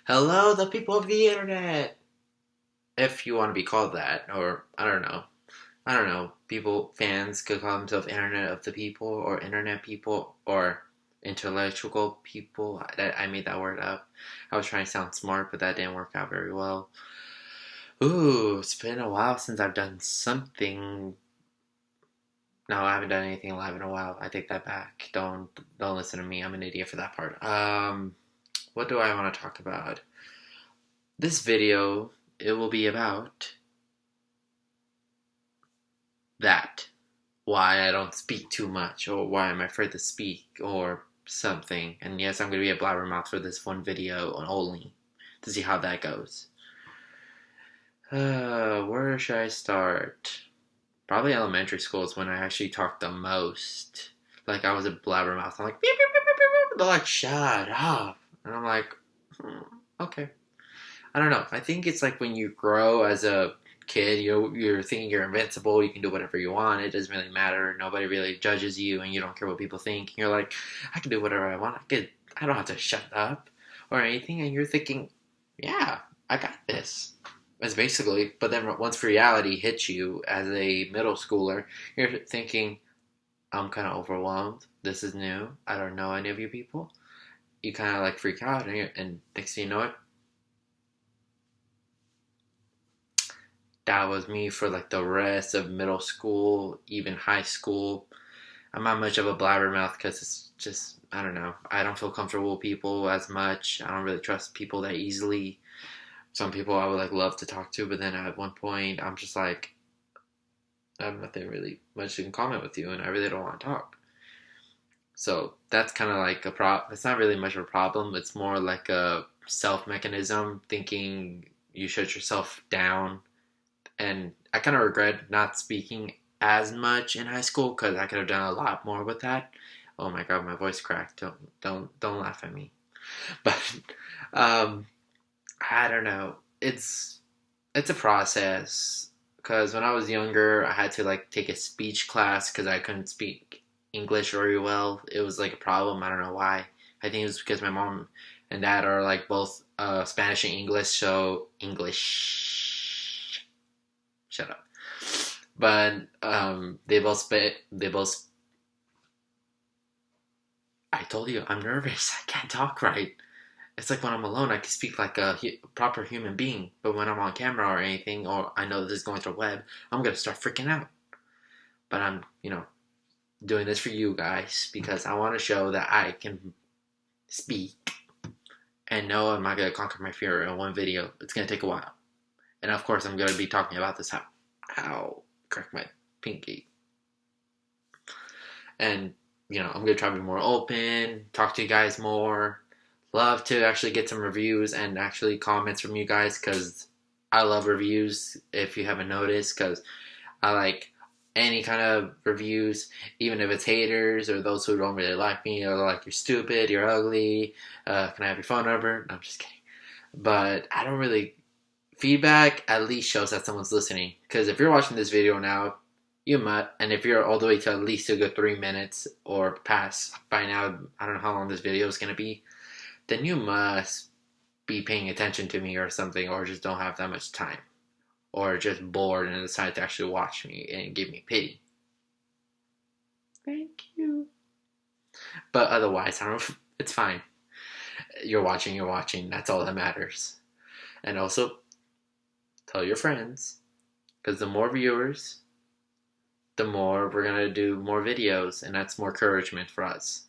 Hello, the people of the internet! If you want to be called that, or I don't know. I don't know. Fans could call themselves Internet of the People, or Internet People, or intellectual people. I made that word up. I was trying to sound smart, but that didn't work out very well. Ooh, it's been a while since I've done something. No, I haven't done anything live in a while. I take that back. Don't listen to me. I'm an idiot for that part. What do I want to talk about? This video, it will be about that. Why I don't speak too much, or why I'm afraid to speak, or something. And yes, I'm going to be a blabbermouth for this one video only, to see how that goes. Where should I start? Probably elementary school is when I actually talked the most. Like, I was a blabbermouth. I'm like, beep, beep, beep, beep, beep. They're like, shut up. And I'm like, okay. I don't know. I think it's like when you grow as a kid, you're thinking you're invincible. You can do whatever you want. It doesn't really matter. Nobody really judges you, and you don't care what people think. You're like, I can do whatever I want. I don't have to shut up or anything. And you're thinking, yeah, I got this. That's basically. But then once reality hits you as a middle schooler, you're thinking, I'm kind of overwhelmed. This is new. I don't know any of you people. You kind of like freak out, and next thing you know it, that was me for like the rest of middle school, even high school. I'm not much of a blabbermouth because it's just, I don't know. I don't feel comfortable with people as much. I don't really trust people that easily. Some people I would like love to talk to, but then at one point I'm just like, I have nothing really much in common with you, and I really don't want to talk. So that's kind of like a problem. It's not really much of a problem. It's more like a self mechanism, thinking you shut yourself down. And I kind of regret not speaking as much in high school because I could have done a lot more with that. Oh my god, my voice cracked. Don't laugh at me. But um, I don't know. It's a process because when I was younger, I had to like take a speech class because I couldn't speak English very well. It was like a problem. I don't know why. I think it was because my mom and dad are like both Spanish and English, so English. Shut up. But they both. I told you I'm nervous. I can't talk right. It's like when I'm alone, I can speak like a proper human being. But when I'm on camera or anything, or I know this is going to the web, I'm gonna start freaking out. But I'm, doing this for you guys because I want to show that I can speak. And no, I'm not gonna conquer my fear in one video. It's gonna take a while. And of course, I'm gonna be talking about this how crack my pinky. And I'm gonna try to be more open, talk to you guys more. Love to actually get some reviews and actually comments from you guys because I love reviews. If you haven't noticed, because I like any kind of reviews, even if it's haters or those who don't really like me or like you're stupid, you're ugly. Can I have your phone number? No, I'm just kidding. But I don't really feedback. At least shows that someone's listening. Because if you're watching this video now, you might, and if you're all the way to at least a good 3 minutes or past by now, I don't know how long this video is gonna be, then you must be paying attention to me or something, or just don't have that much time, or just bored and decide to actually watch me and give me pity. Thank you. But otherwise, I don't. It's fine. You're watching. You're watching. That's all that matters. And also, tell your friends, because the more viewers, the more we're gonna do more videos, and that's more encouragement for us.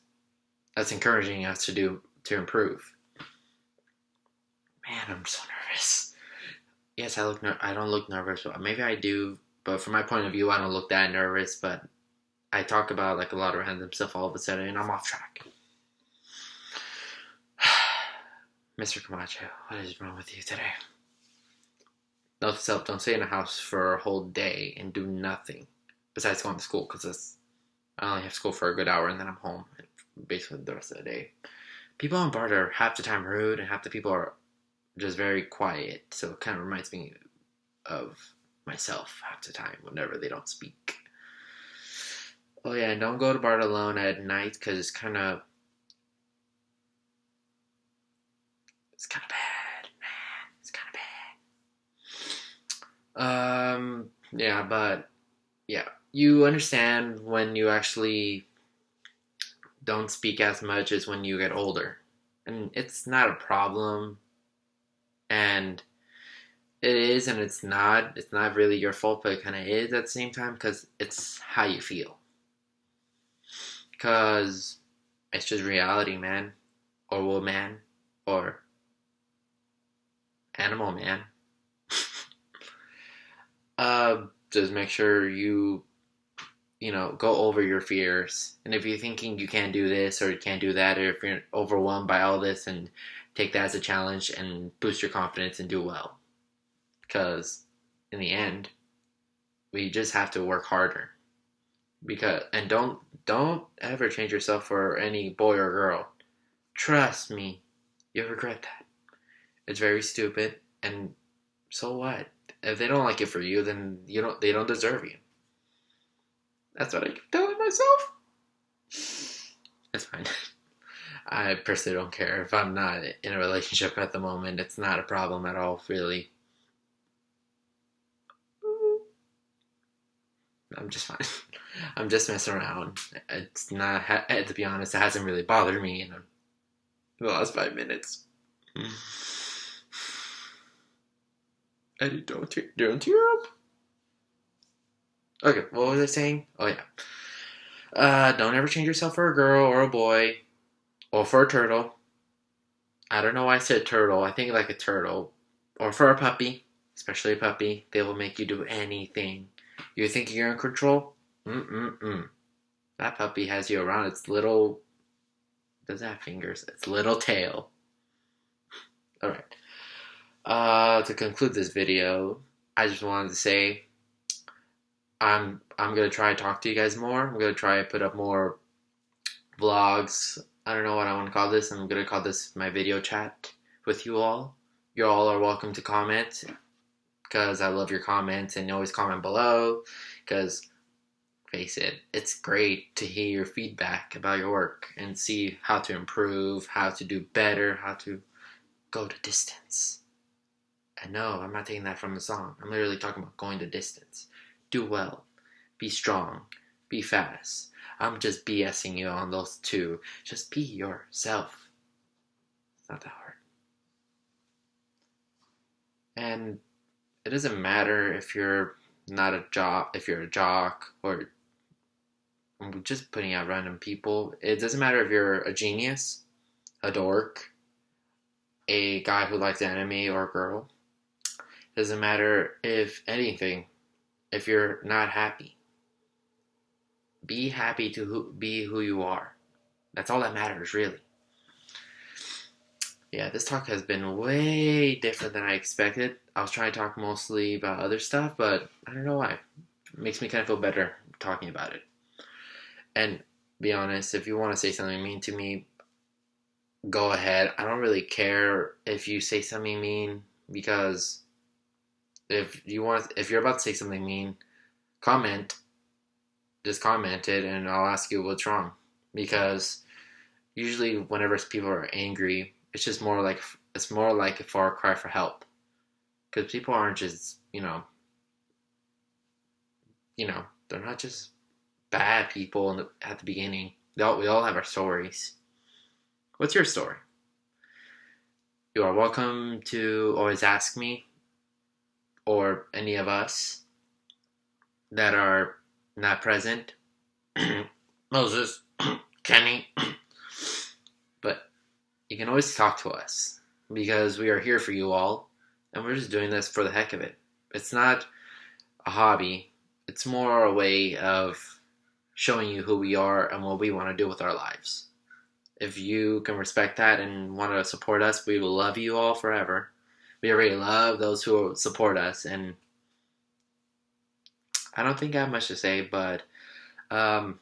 That's encouraging us to improve. Man, I'm so nervous. Yes, I don't look nervous. Maybe I do, but from my point of view, I don't look that nervous. But I talk about like a lot of random stuff all of a sudden, and I'm off track. Mr. Camacho, what is wrong with you today? Note to self: don't stay in the house for a whole day and do nothing besides going to school, because I only have school for a good hour, and then I'm home basically the rest of the day. People on BART are half the time rude, and half the people are just very quiet. So it kind of reminds me of myself half the time whenever they don't speak. Oh yeah, and don't go to BART alone at night because it's kind of bad. Yeah, but yeah, you understand when you actually don't speak as much as when you get older. And it's not a problem, and it is and it's not. It's not really your fault, but it kind of is at the same time because it's how you feel. Because it's just reality, man, or woman, or animal man. Just make sure you go over your fears. And if you're thinking you can't do this or you can't do that, or if you're overwhelmed by all this, and take that as a challenge and boost your confidence and do well. Because in the end, we just have to work harder. And don't ever change yourself for any boy or girl. Trust me, you'll regret that. It's very stupid, and so what? If they don't like it for you, then they don't deserve you. That's what I keep telling myself. It's fine. I personally don't care if I'm not in a relationship at the moment. It's not a problem at all, really. I'm just fine. I'm just messing around. It's not, to be honest, it hasn't really bothered me in the last 5 minutes. Eddie, don't tear up. Okay, what was I saying? Oh yeah. Don't ever change yourself for a girl or a boy or for a turtle. I don't know why I said turtle. I think like a turtle. Or for a puppy, especially a puppy. They will make you do anything. You think you're in control? Mm-mm-mm. That puppy has you around its little... Does it have fingers? Its little tail. Alright. To conclude this video, I just wanted to say I'm gonna try to talk to you guys more. I'm gonna try to put up more vlogs. I don't know what I want to call this. I'm gonna call this my video chat with you all. You all are welcome to comment, because I love your comments, and you always comment below, because face it, it's great to hear your feedback about your work and see how to improve, how to do better, how to go the distance. And no, I'm not taking that from the song. I'm literally talking about going the distance. Do well. Be strong. Be fast. I'm just BSing you on those two. Just be yourself. It's not that hard. And it doesn't matter if you're not a jock, if you're a jock, or I'm just putting out random people. It doesn't matter if you're a genius, a dork, a guy who likes anime, or a girl. It doesn't matter if anything, if you're not happy. Be happy to be who you are. That's all that matters, really. Yeah, this talk has been way different than I expected. I was trying to talk mostly about other stuff, but I don't know why. It makes me kind of feel better talking about it. And be honest, if you want to say something mean to me, go ahead. I don't really care if you say something mean, because if you're about to say something mean, comment. Just comment it, and I'll ask you what's wrong. Because usually whenever people are angry, it's more like a far cry for help. Because people aren't just, they're not just bad people at the beginning. We all have our stories. What's your story? You are welcome to always ask me, or any of us that are not present. Moses, Kenny. But you can always talk to us, because we are here for you all, and we're just doing this for the heck of it. It's not a hobby. It's more a way of showing you who we are and what we want to do with our lives. If you can respect that and want to support us, we will love you all forever. We already love those who support us, and I don't think I have much to say, but have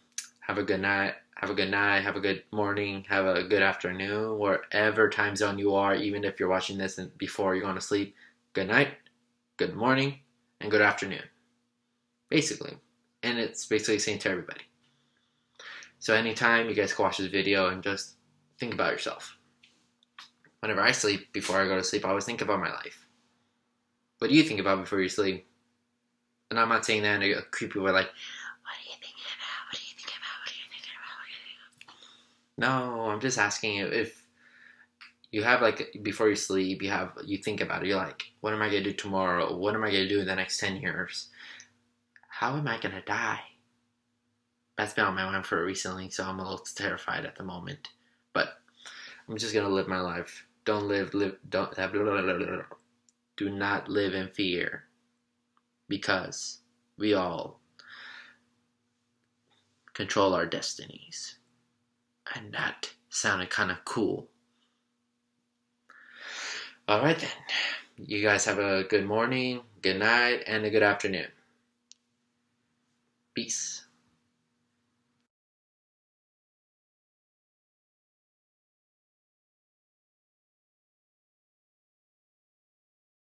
a good night, have a good morning, have a good afternoon, wherever time zone you are, even if you're watching this before you're going to sleep. Good night, good morning, and good afternoon. Basically. And it's basically the same to everybody. So anytime you guys can watch this video and just think about yourself. Whenever I sleep, before I go to sleep, I always think about my life. What do you think about before you sleep? And I'm not saying that in a creepy way, like, what are you thinking about? What are you thinking about? What are you thinking about? What are you thinking about? No, I'm just asking you if you have like before you sleep, you think about it. You're like, what am I gonna do tomorrow? What am I gonna do in the next 10 years? How am I gonna die? That's been on my mind for recently, so I'm a little terrified at the moment. But I'm just gonna live my life. Don't do not live in fear because we all control our destinies. And that sounded kind of cool. Alright then. You guys have a good morning, good night, and a good afternoon. Peace.